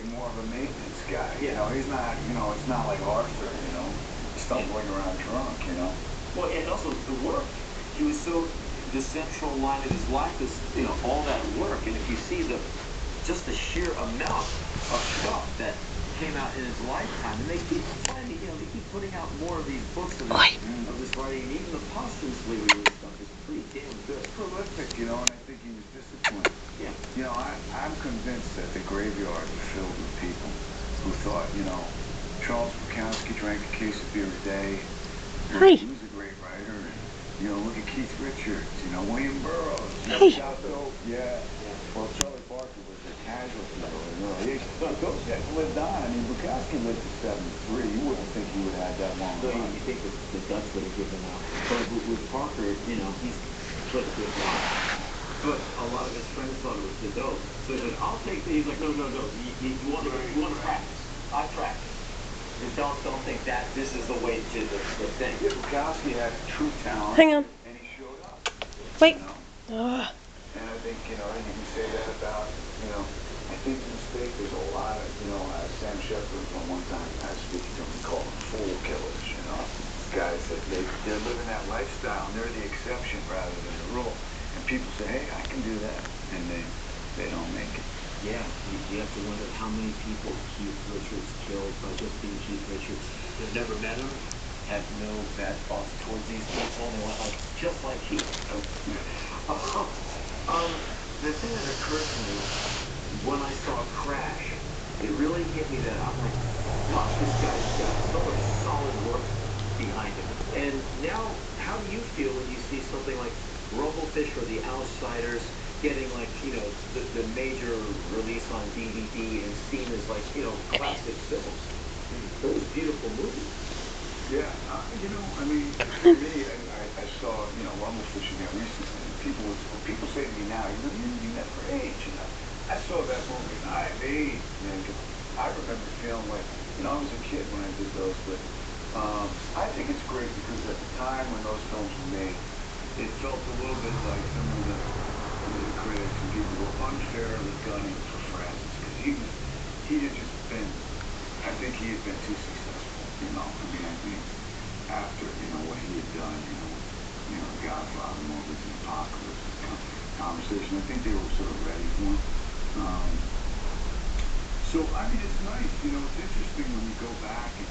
like more of a maintenance guy. You know, he's not. You know, it's not like Arthur. You know, stumbling around drunk. You know. Well, and also the work. He was so. The central line of his life is, you know, all that work, and if you see just the sheer amount of stuff that came out in his lifetime, and they keep finding, you know, they keep putting out more of these books of this writing, and even the posthumously released stuff is pretty damn good. Prolific, you know, and I think he was disciplined. Yeah. You know, I'm convinced that the graveyard was filled with people who thought, you know, Charles Bukowski drank a case of beer a day. Hi. He was a great writer. And, you know, look at Keith Richards, you know, William Burroughs. Hey. Yeah. Well, Charlie Barker was a casualty. Those guys lived on. I mean, Bukowski lived to 73. You wouldn't think he would have had that long. So you think the guts would have given out. But with Parker, you know, he's put a good life. But a lot of his friends thought it was the dope. So he said, I'll take these. He's like, no. You want to practice. I practice. Don't think that this is the way to do the thing. Yeah, Bukowski had true talent. Hang on. And he showed up. Wait. You know? And I think, you know, you can say that about, you know, I think in the state there's a lot of, you know, Sam Shepard from one time, I was speaking to him, he called them fool killers, you know. Guys that they're living that lifestyle and they're the exception rather than the rule. And people say, hey, I can do that. And they don't make it. Yeah, you have to wonder how many people Keith Richards killed by just being Keith Richards. They've never met him, had no bad thoughts towards these people, and they went like, just like Keith. The thing that occurred to me when I saw Crash, it really hit me that I'm like, wow, this guy's got so much solid work behind him. And now, how do you feel when you see something like Rumblefish or The Outsiders getting, like, you know, the major release on DVD and seen as, like, you know, classic films? Those beautiful movies. Yeah, you know, I mean, for me, I saw, you know, Rumblefish again recently. People say to me now, you never age, you know. I saw that movie and I aged, man, because I remember feeling like, you know, I was a kid when I did those, but I think it's great because at the time when those films were made, it felt a little bit like some of the critics and people were unfairly gunning for Francis because he had just been, I think he had been too successful, you know. I mean, I think after, you know, what he had done, you know, Godfather movies and Apocalypse Conversation, I think they were sort of ready for him. So, I mean, it's nice, you know, it's interesting when you go back and,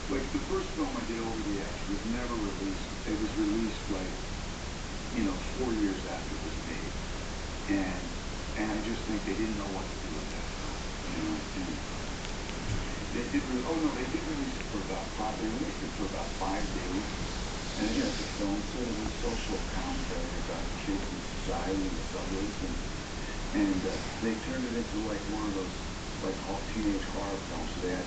like, the first film I did, Over the Edge, was never released. It was released, like, you know, 4 years after it was made. And I just think they didn't know what to do with that film, you know. And they did release it for about 5 days. And, you know, it's a film, sort of a social commentary about kids in society and the suburbs. And they turned it into, like, one of those, like, teenage horror films. So they had,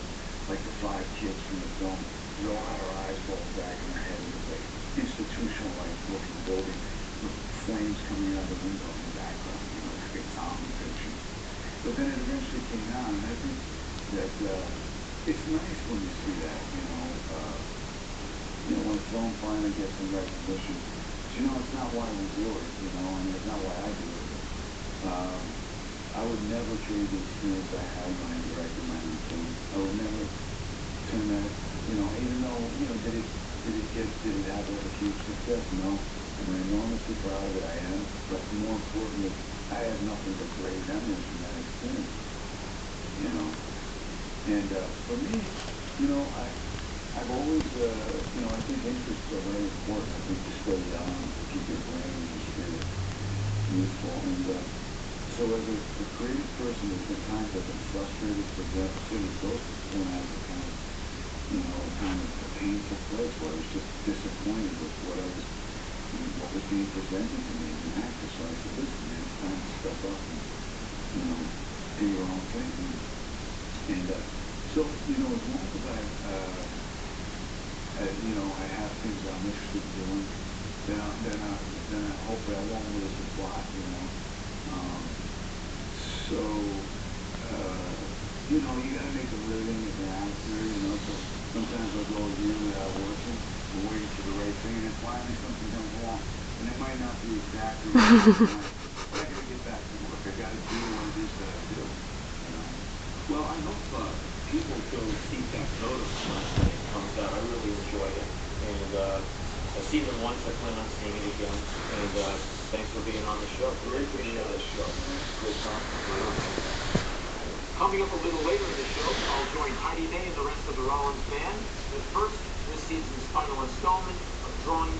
like, the 5 kids from the film, they all had their eyes rolled back in their head. It was, like, institutional, like, looking building with flames coming out of the window in the background, you know, like a zombie picture. But then it eventually came out, and I think that it's nice when you see that, you know, when a film finally gets some recognition. You know, it's not why we do it, you know, and it's not why I do it. I would never trade the experience I had when I directed my own film. I would never turn that, you know, even though, you know, did it have a huge success? No. I'm enormously proud of it, I am. But more importantly, I have nothing but great memories from that experience. You know? And for me, you know, I've always, you know, I think interests are very important. I think to stay young, to keep your brain and your spirit useful. And so as a creative person, there's been times I've been frustrated. For example, City Ghost is going out of a kind of, you know, kind of a painful place where I was just disappointed with what was being presented to me as an actor. So I said, listen, man, it's time to step up and, you know, do your own thing. And so, you know, as long as you know, I have things I'm interested in doing, then hopefully I won't lose the plot, you know. So, you know, you gotta make a living as an actor, you know, so sometimes I'll go a year without working, and waiting for the right thing, and then finally something comes along, and it might not be exactly what I want, but I gotta get back to work, I gotta do what it is that I do, you know. Well, I hope people go see that photo when it comes out. I really enjoyed it. And I've seen it once. I plan on seeing it again. And thanks for being on the show. Great to be on the show. Great talking. Coming up a little later in the show, I'll join Heidi May and the rest of the Rollins band. But first, this season's final installment of Drawing